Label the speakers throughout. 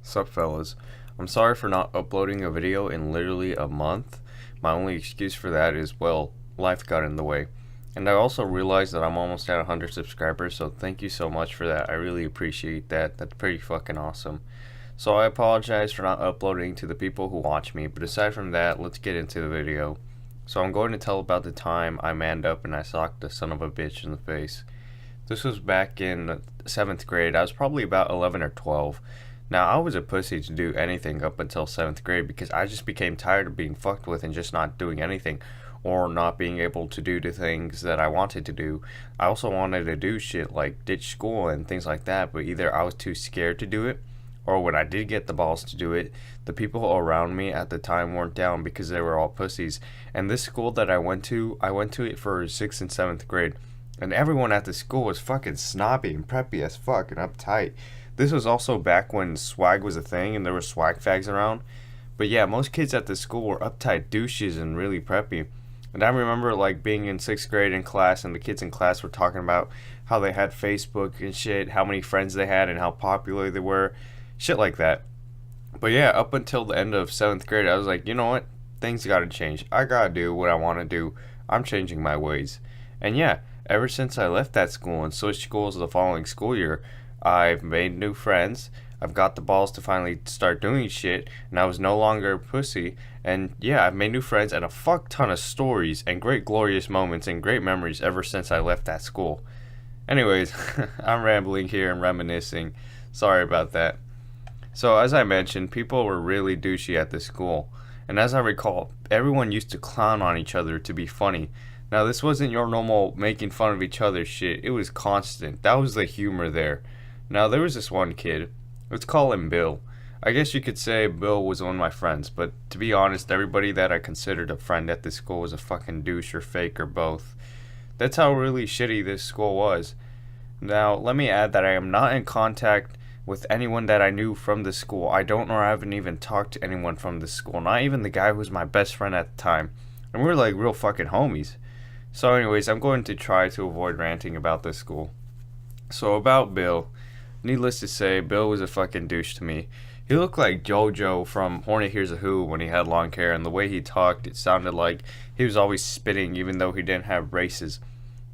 Speaker 1: Sup fellas, I'm sorry for not uploading a video in literally a month. My only excuse for that is, well, life got in the way. And I also realized that I'm almost at 100 subscribers, so thank you so much for that. I really appreciate that. That's pretty fucking awesome. So I apologize for not uploading to the people who watch me, but aside from that, let's get into the video. So I'm going to tell about the time I manned up and I socked the son of a bitch in the face. This was back in 7th grade. I was probably about 11 or 12. Now, I was a pussy to do anything up until 7th grade because I just became tired of being fucked with and just not doing anything or not being able to do the things that I wanted to do. I also wanted to do shit like ditch school and things like that, but either I was too scared to do it, or when I did get the balls to do it, the people around me at the time weren't down because they were all pussies. And this school that I went to it for 6th and 7th grade. And everyone at the school was fucking snobby and preppy as fuck and uptight. This was also back when swag was a thing and there were swag fags around. But yeah, most kids at the school were uptight douches and really preppy. And I remember like being in 6th grade in class and the kids in class were talking about how they had Facebook and shit, how many friends they had and how popular they were. Shit like that. But yeah, up until the end of 7th grade, I was like, you know what? Things gotta change. I gotta do what I wanna do. I'm changing my ways. And yeah, ever since I left that school and switched schools the following school year, I've made new friends. I've got the balls to finally start doing shit, and I was no longer a pussy. And yeah, I've made new friends and a fuck ton of stories and great glorious moments and great memories ever since I left that school. Anyways, I'm rambling here and reminiscing. Sorry about that. So as I mentioned, people were really douchey at this school. And as I recall, everyone used to clown on each other to be funny. Now this wasn't your normal making fun of each other shit. It was constant. That was the humor there. Now there was this one kid. Let's call him Bill. I guess you could say Bill was one of my friends, but to be honest, everybody that I considered a friend at this school was a fucking douche or fake or both. That's how really shitty this school was. Now, let me add that I am not in contact with anyone that I knew from the school. I don't or I haven't even talked to anyone from the school, not even the guy who was my best friend at the time. And we were like real fucking homies. So anyways, I'm going to try to avoid ranting about this school. So about Bill, needless to say, Bill was a fucking douche to me. He looked like JoJo from Hornet Hears a Who when he had long hair, and the way he talked, it sounded like he was always spitting even though he didn't have braces.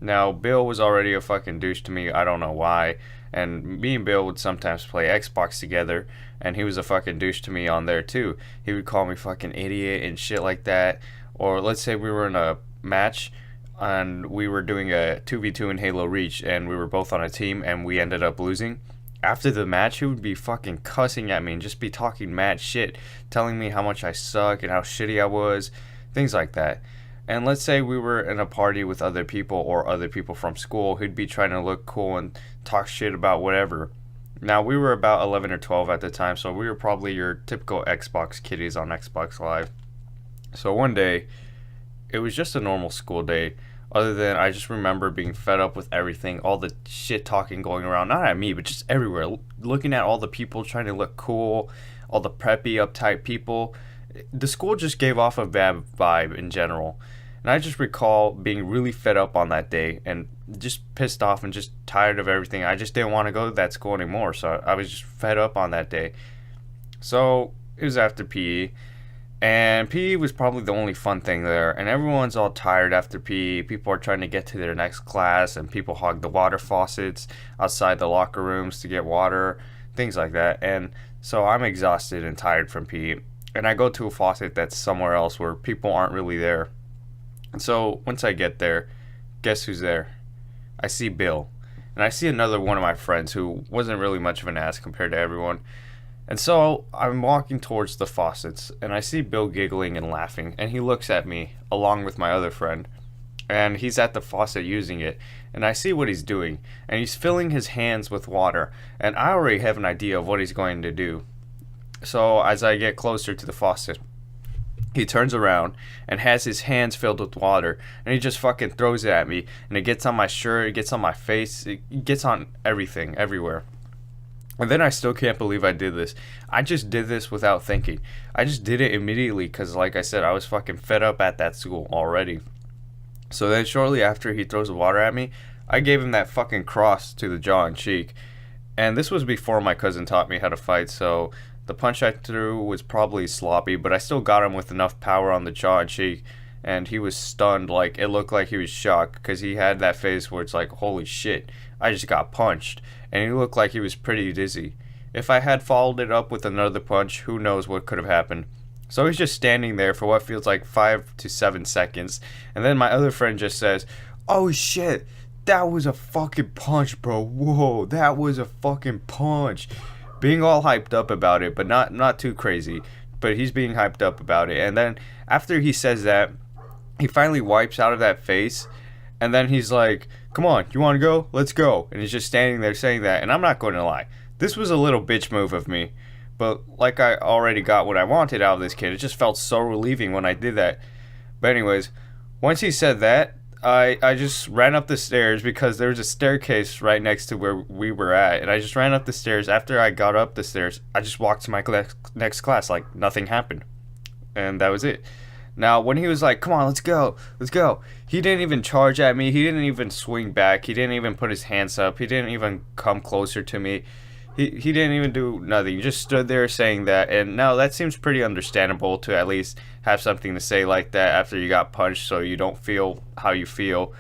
Speaker 1: Now, Bill was already a fucking douche to me, I don't know why, and me and Bill would sometimes play Xbox together, and he was a fucking douche to me on there too. He would call me fucking idiot and shit like that, or let's say we were in a match, and we were doing a 2v2 in Halo Reach, and we were both on a team, and we ended up losing. After the match, he would be fucking cussing at me and just be talking mad shit, telling me how much I suck and how shitty I was, things like that. And let's say we were in a party with other people or other people from school, he'd be trying to look cool and talk shit about whatever. Now, we were about 11 or 12 at the time, so we were probably your typical Xbox kiddies on Xbox Live. So one day, it was just a normal school day. Other than I just remember being fed up with everything, all the shit talking going around, not at me, but just everywhere. Looking at all the people trying to look cool, all the preppy, uptight people. The school just gave off a bad vibe in general. And I just recall being really fed up on that day and just pissed off and just tired of everything. I just didn't want to go to that school anymore, so I was just fed up on that day. So it was after PE. And PE was probably the only fun thing there. And everyone's all tired after PE. People are trying to get to their next class. And people hog the water faucets outside the locker rooms to get water. Things like that. And so I'm exhausted and tired from PE. And I go to a faucet that's somewhere else where people aren't really there. And so once I get there, guess who's there? I see Bill. And I see another one of my friends who wasn't really much of an ass compared to everyone. And so I'm walking towards the faucets, and I see Bill giggling and laughing, and he looks at me, along with my other friend, and he's at the faucet using it, and I see what he's doing, and he's filling his hands with water, and I already have an idea of what he's going to do. So as I get closer to the faucet, he turns around and has his hands filled with water, and he just fucking throws it at me, and it gets on my shirt, it gets on my face, it gets on everything, everywhere. And then I still can't believe I did this. I just did this without thinking. I just did it immediately because, like I said, I was fucking fed up at that school already. So then shortly after he throws the water at me, I gave him that fucking cross to the jaw and cheek. And this was before my cousin taught me how to fight, so The punch I threw was probably sloppy, but I still got him with enough power on the jaw and cheek, and he was stunned. Like, it looked like he was shocked, because he had that face where it's like, holy shit, I just got punched, and he looked like he was pretty dizzy. If I had followed it up with another punch, who knows what could have happened. So he's just standing there for what feels like 5 to 7 seconds, and then my other friend just says, "Oh shit, that was a fucking punch, bro. Whoa, that was a fucking punch." Being all hyped up about it, but not too crazy. But he's being hyped up about it. And then after he says that, he finally wipes out of that face, and then he's like, "Come on, you want to go? Let's go." And he's just standing there saying that, and I'm not going to lie. This was a little bitch move of me. But like I already got what I wanted out of this kid, it just felt so relieving when I did that. But anyways, once he said that, I just ran up the stairs because there was a staircase right next to where we were at. And I just ran up the stairs. After I got up the stairs, I just walked to my next class like nothing happened. And that was it. Now, when he was like, "Come on, let's go, let's go," he didn't even charge at me. He didn't even swing back. He didn't even put his hands up. He didn't even come closer to me. He didn't even do nothing. He just stood there saying that. And now that seems pretty understandable to at least have something to say like that after you got punched so you don't feel how you feel.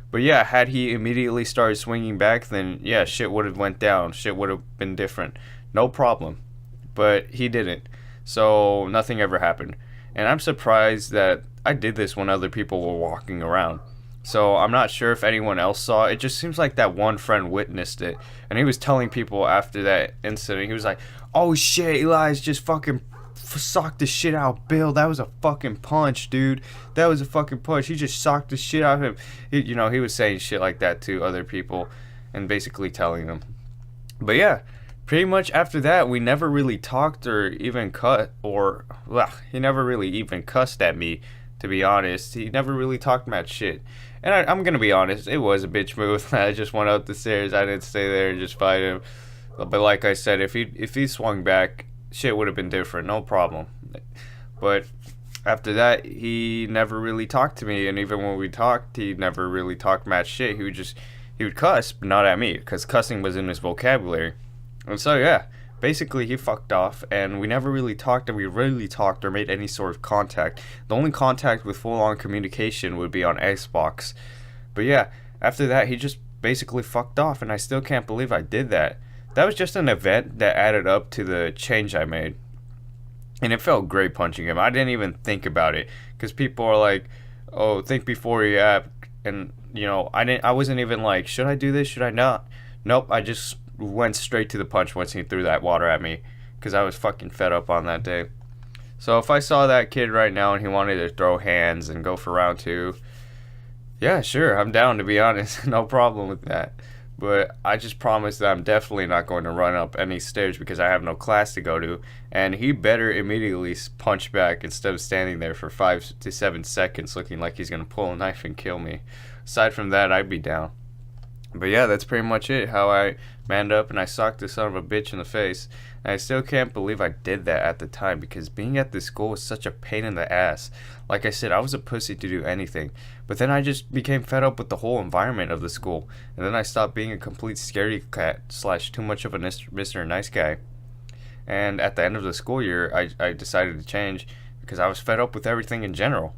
Speaker 1: But yeah, had he immediately started swinging back, then yeah, shit would have went down. Shit would have been different. No problem. But he didn't. So nothing ever happened. And I'm surprised that I did this when other people were walking around. So I'm not sure if anyone else saw it. It just seems like that one friend witnessed it. And he was telling people after that incident, he was like, "Oh shit, Eli's just fucking socked the shit out of Bill. That was a fucking punch, dude. That was a fucking punch. He just socked the shit out of him." He was saying shit like that to other people and basically telling them. But yeah, pretty much after that, we never really talked or even he never really even cussed at me, to be honest. He never really talked much shit. And I'm going to be honest, it was a bitch move. I just went up the stairs. I didn't stay there and just fight him. But like I said, if he swung back, shit would have been different. No problem. But after that, he never really talked to me. And even when we talked, he never really talked much shit. He would cuss, but not at me, because cussing was in his vocabulary. And so, yeah. Basically, he fucked off, and we never really talked, and we rarely talked or made any sort of contact. The only contact with full-on communication would be on Xbox. But yeah, after that, he just basically fucked off, and I still can't believe I did that. That was just an event that added up to the change I made. And it felt great punching him. I didn't even think about it, because people are like, "Oh, think before you act," and, I wasn't even like, should I do this, should I not? Nope, I just went straight to the punch once he threw that water at me, because I was fucking fed up on that day. So if I saw that kid right now and he wanted to throw hands and go for round 2, yeah, sure, I'm down, to be honest. No problem with that. But I just promised that I'm definitely not going to run up any stairs because I have no class to go to, and he better immediately punch back instead of standing there for 5 to 7 seconds looking like he's going to pull a knife and kill me. Aside from that, I'd be down. But yeah, that's pretty much it. How I manned up and I socked the son of a bitch in the face. And I still can't believe I did that at the time, because being at this school was such a pain in the ass. Like I said, I was a pussy to do anything. But then I just became fed up with the whole environment of the school. And then I stopped being a complete scaredy cat / too much of a Mr. Nice Guy. And at the end of the school year, I decided to change because I was fed up with everything in general.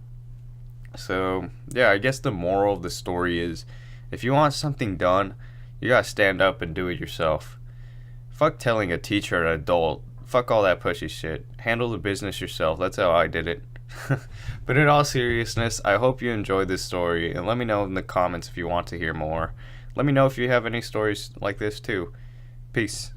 Speaker 1: So yeah, I guess the moral of the story is, if you want something done, you gotta stand up and do it yourself. Fuck telling a teacher or an adult. Fuck all that pushy shit. Handle the business yourself. That's how I did it. But in all seriousness, I hope you enjoyed this story, and let me know in the comments if you want to hear more. Let me know if you have any stories like this too. Peace.